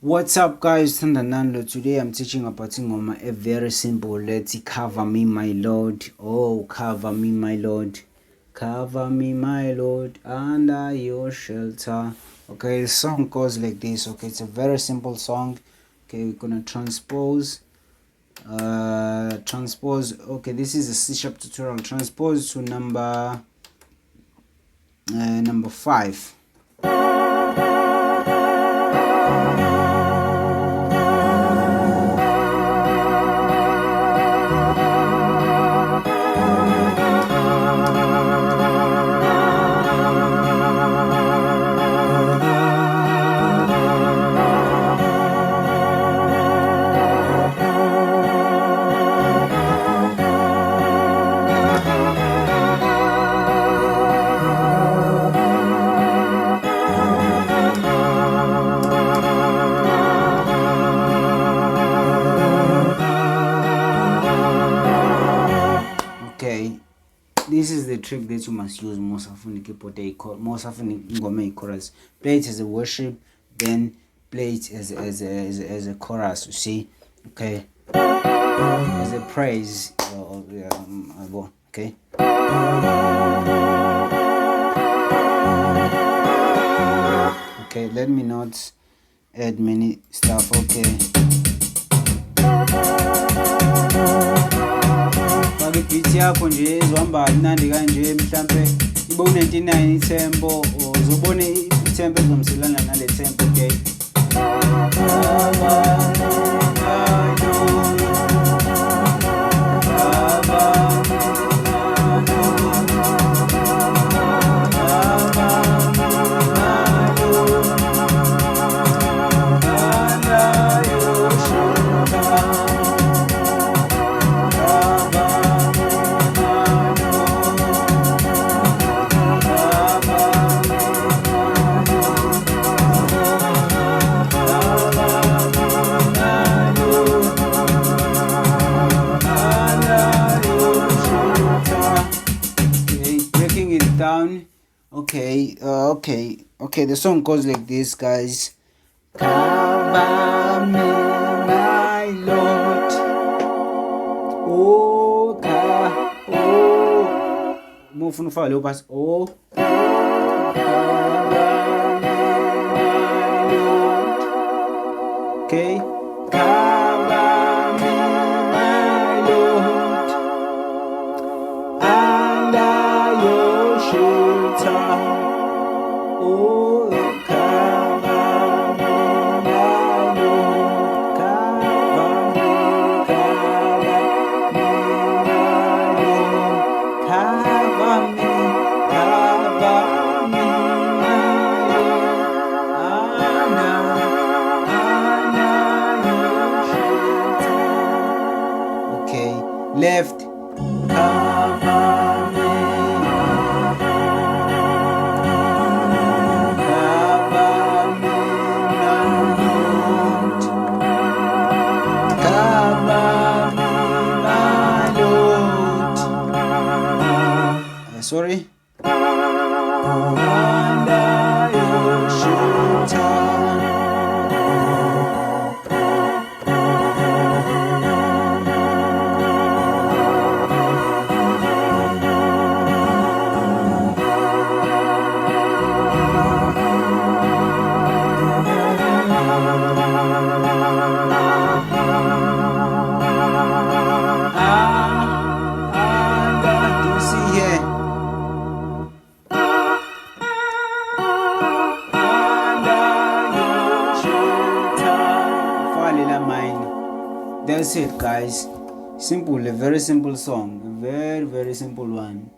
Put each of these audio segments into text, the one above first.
What's up, guys? Nando. Today I'm teaching about ingoma a very simple. Let's cover me, my Lord. Oh, cover me, my Lord. Cover me, my Lord, under your shelter. Okay, the song goes like this. Okay, it's a very simple song. Okay, we're gonna transpose. Okay, this is a C# tutorial. Transpose to number 5. Okay, this is the trick that you must use most often. Most often in chorus. Play it as a worship, then play it as a chorus. You see, okay, as a praise. Okay. Okay, let me not add many stuff. Okay. Beat yakho nje ezohamba mnandi kanje mhlambe ibe u99 itempo uzobona itempo ezomselana nale tempo. Okay. Down. Okay, okay, the song goes like this, guys. Cover me, my Lord. Oh, move from far, pass. Oh, okay. Cover me, my Lord, under your shelter. Oh, cover me, my Lord. Cover me, my Lord. Cover me, my Lord. Okay, left. Cover me. Sorry. Under your shelter. You see here. That's it, guys. Simple, a very simple song, a very, very simple one.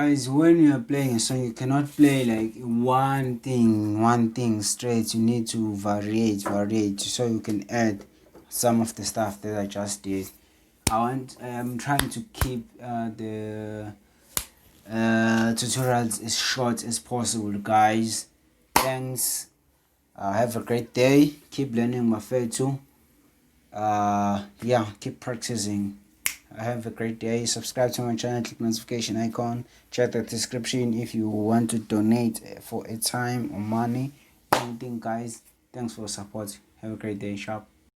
guys, when you are playing a song, you cannot play like one thing straight. You need to variate, so you can add some of the stuff that I just did. I'm trying to keep the tutorials as short as possible, guys. Thanks. Have a great day. Keep learning Mafetu. Yeah, keep practicing. Have a great day. Subscribe to my channel, click notification icon, check the description if you want to donate for a time or money, anything, guys. Thanks for the support. Have a great day. Sharp.